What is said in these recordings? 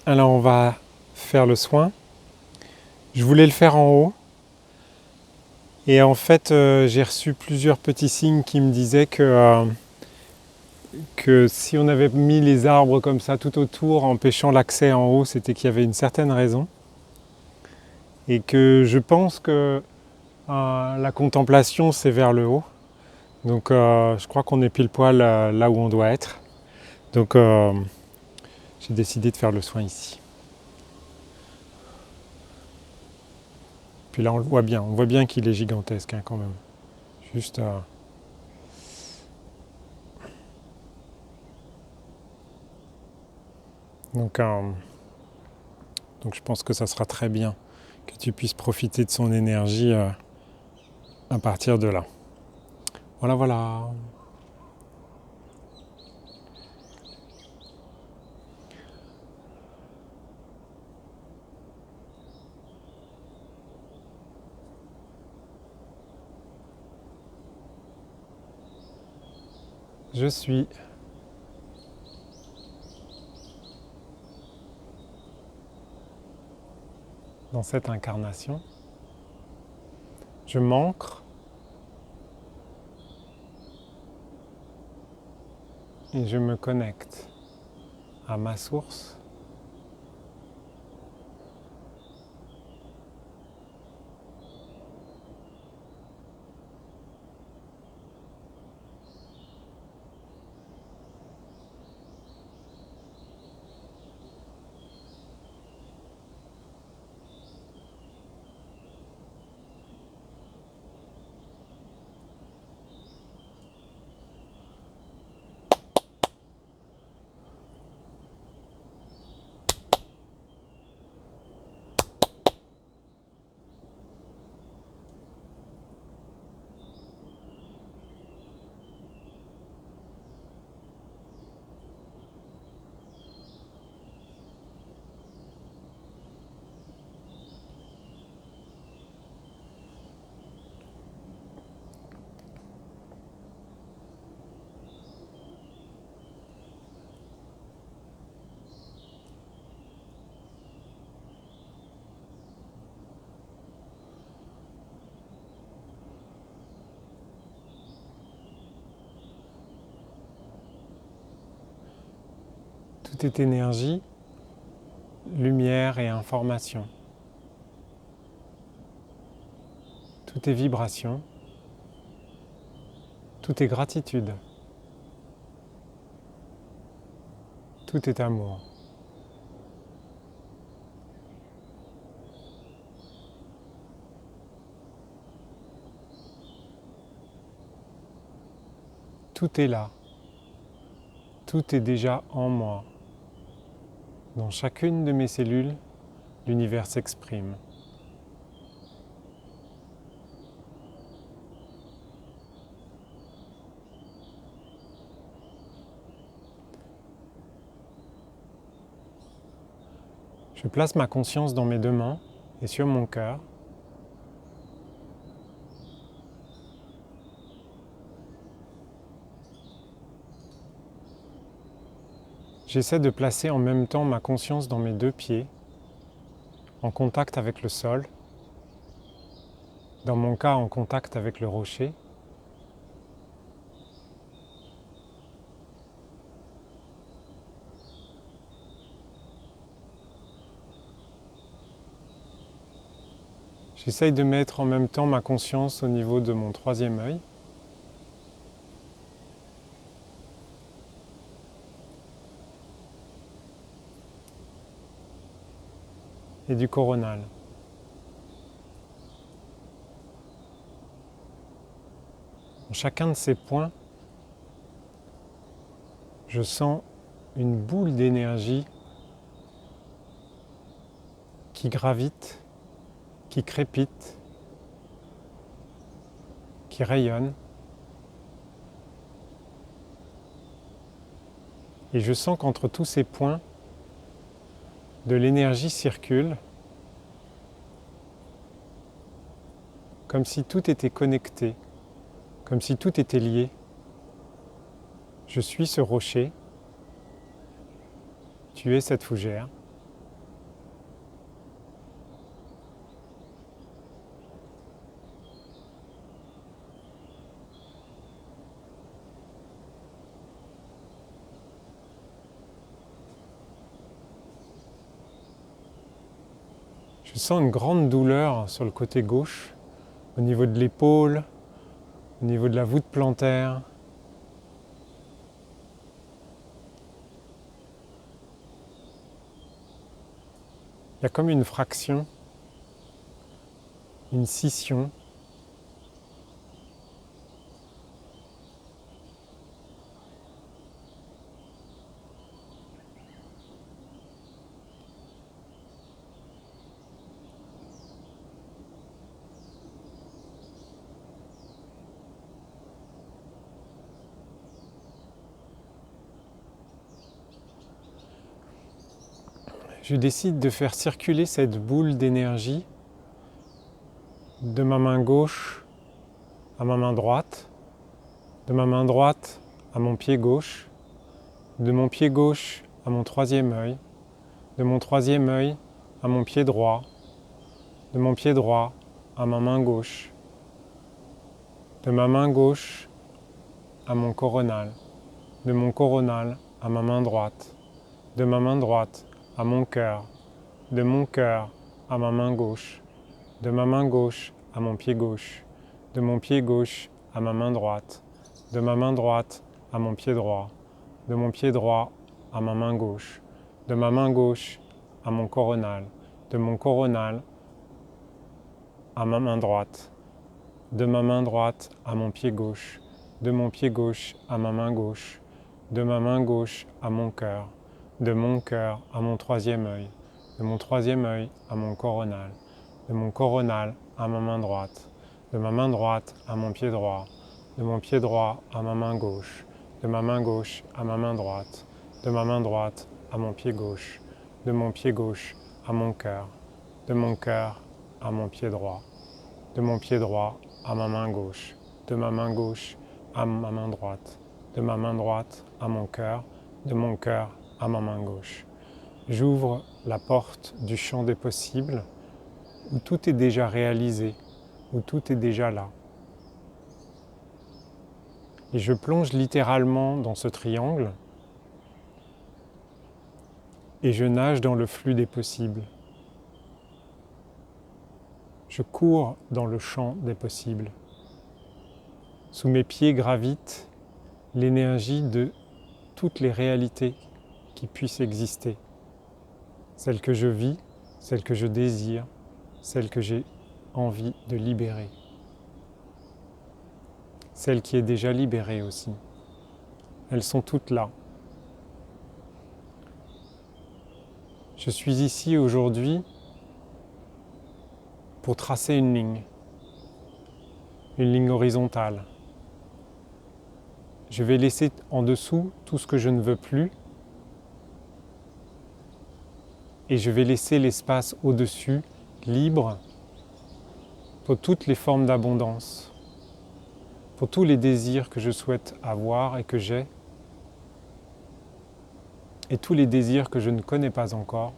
Alors on va faire le soin. Je voulais le faire en haut. Et en fait, j'ai reçu plusieurs petits signes qui me disaient que si on avait mis les arbres comme ça tout autour, empêchant l'accès en haut, c'était qu'il y avait une certaine raison. Et que je pense que la contemplation, c'est vers le haut. Donc je crois qu'on est pile poil là où on doit être. Donc j'ai décidé de faire le soin ici. Puis là on voit bien qu'il est gigantesque hein, quand même. Juste donc, donc je pense que ça sera très bien que tu puisses profiter de son énergie à partir de là. Voilà, voilà. Je suis. Dans cette incarnation. Je m'ancre et je me connecte à ma source. Tout est énergie, lumière et information. Tout est vibration. Tout est gratitude. Tout est amour. Tout est là. Tout est déjà en moi. Dans chacune de mes cellules, l'univers s'exprime. Je place ma conscience dans mes deux mains et sur mon cœur. J'essaie de placer en même temps ma conscience dans mes deux pieds, en contact avec le sol, dans mon cas en contact avec le rocher. J'essaye de mettre en même temps ma conscience au niveau de mon troisième œil. Et du coronal. Dans chacun de ces points, je sens une boule d'énergie qui gravite, qui crépite, qui rayonne. Et je sens qu'entre tous ces points, de l'énergie circule, comme si tout était connecté, comme si tout était lié. Je suis ce rocher, tu es cette fougère. Je sens une grande douleur sur le côté gauche, au niveau de l'épaule, au niveau de la voûte plantaire. Il y a comme une fraction, une scission. Je décide de faire circuler cette boule d'énergie de ma main gauche à ma main droite, de ma main droite à mon pied gauche, de mon pied gauche à mon troisième œil, de mon troisième œil à mon pied droit, de mon pied droit à ma main gauche, de ma main gauche à mon coronal, de mon coronal à ma main droite, de ma main droite à mon cœur, de mon cœur à ma main gauche, de ma main gauche à mon pied gauche, de mon pied gauche à ma main droite, de ma main droite à mon pied droit, de mon pied droit à ma main gauche, de ma main gauche à mon coronal, de mon coronal à ma main droite, de ma main droite à mon pied gauche, de mon pied gauche à ma main gauche, de ma main gauche à mon cœur, de mon cœur à mon troisième œil, de mon troisième œil à mon coronal, de mon coronal à ma main droite, de ma main droite à mon pied droit, de mon pied droit à ma main gauche, de ma main gauche à ma main droite, de ma main droite à mon pied gauche, de mon pied gauche à mon cœur, de mon cœur à mon pied droit, de mon pied droit à ma main gauche, de ma main gauche à ma main droite, de ma main droite à mon cœur, de mon cœur à ma main gauche. J'ouvre la porte du champ des possibles où tout est déjà réalisé, où tout est déjà là. Et je plonge littéralement dans ce triangle et je nage dans le flux des possibles. Je cours dans le champ des possibles. Sous mes pieds gravite l'énergie de toutes les réalités qui puissent exister. Celle que je vis, celle que je désire, celle que j'ai envie de libérer. Celle qui est déjà libérée aussi. Elles sont toutes là. Je suis ici aujourd'hui pour tracer une ligne horizontale. Je vais laisser en dessous tout ce que je ne veux plus et je vais laisser l'espace au-dessus libre pour toutes les formes d'abondance, pour tous les désirs que je souhaite avoir et que j'ai, et tous les désirs que je ne connais pas encore.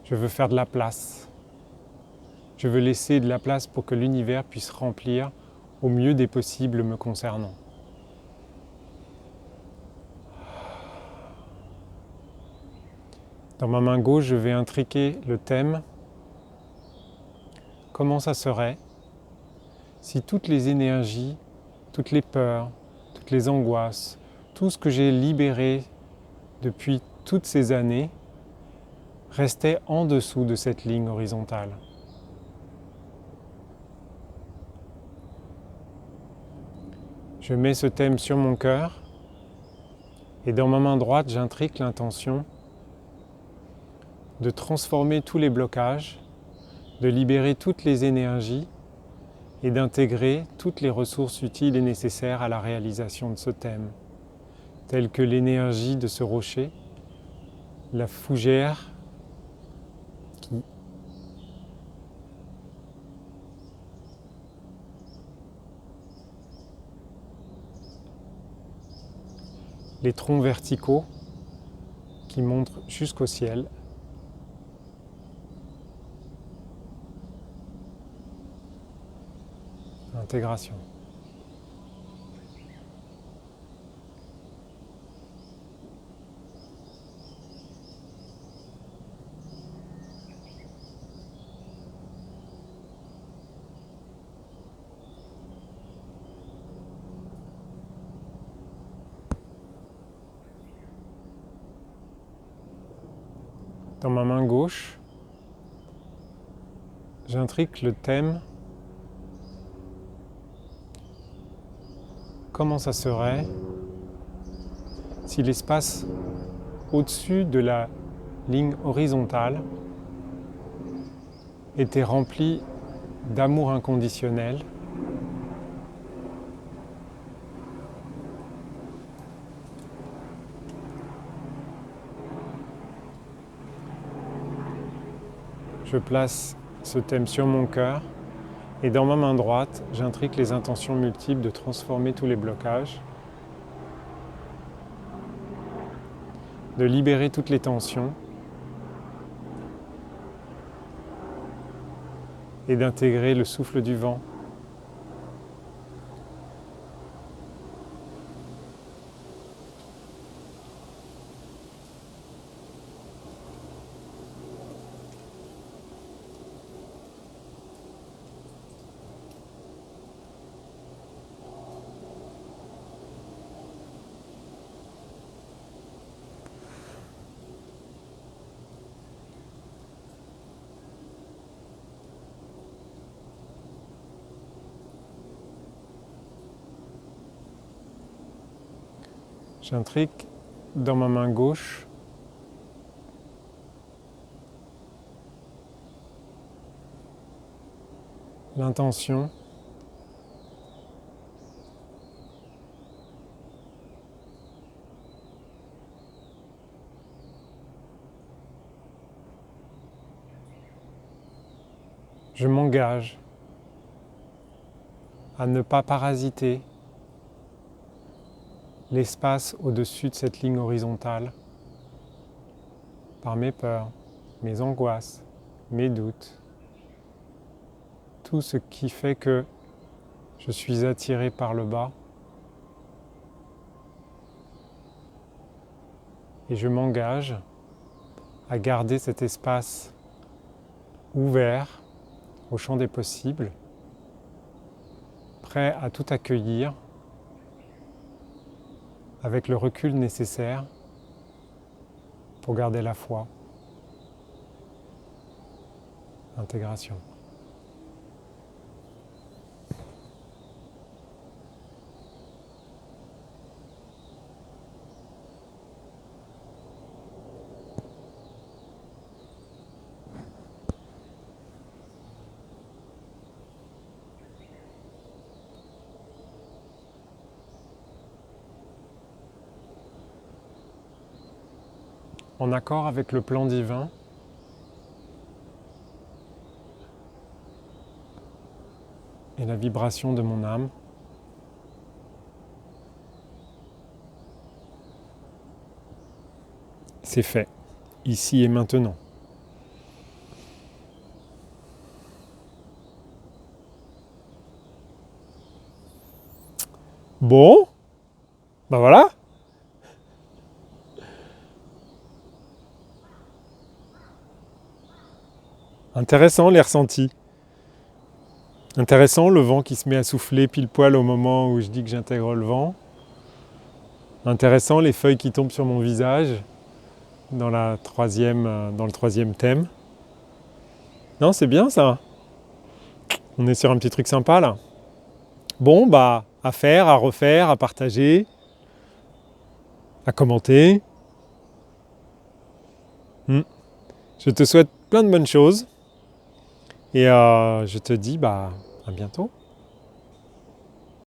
Je veux faire de la place. Je veux laisser de la place pour que l'univers puisse remplir au mieux des possibles me concernant. Dans ma main gauche, je vais intriquer le thème. Comment ça serait si toutes les énergies, toutes les peurs, toutes les angoisses, tout ce que j'ai libéré depuis toutes ces années restait en dessous de cette ligne horizontale. Je mets ce thème sur mon cœur et dans ma main droite, j'intrique l'intention de transformer tous les blocages, de libérer toutes les énergies et d'intégrer toutes les ressources utiles et nécessaires à la réalisation de ce thème, telles que l'énergie de ce rocher, la fougère qui les troncs verticaux qui montrent jusqu'au ciel, intégration. Dans ma main gauche, j'intrique le thème. Comment ça serait si l'espace au-dessus de la ligne horizontale était rempli d'amour inconditionnel, je place ce thème sur mon cœur et dans ma main droite, j'intrique les intentions multiples de transformer tous les blocages, de libérer toutes les tensions et d'intégrer le souffle du vent. J'intrique dans ma main gauche l'intention je m'engage à ne pas parasiter l'espace au-dessus de cette ligne horizontale par mes peurs, mes angoisses, mes doutes, tout ce qui fait que je suis attiré par le bas et je m'engage à garder cet espace ouvert au champ des possibles, prêt à tout accueillir avec le recul nécessaire pour garder la foi. Intégration. En accord avec le plan divin, et la vibration de mon âme, c'est fait, ici et maintenant. Bon, ben voilà. Intéressant les ressentis. Intéressant le vent qui se met à souffler pile poil au moment où je dis que j'intègre le vent. Intéressant les feuilles qui tombent sur mon visage dans le troisième thème. Non, c'est bien ça. On est sur un petit truc sympa là. Bon, bah, à faire, à refaire, à partager, à commenter. Je te souhaite plein de bonnes choses et je te dis bah, à bientôt.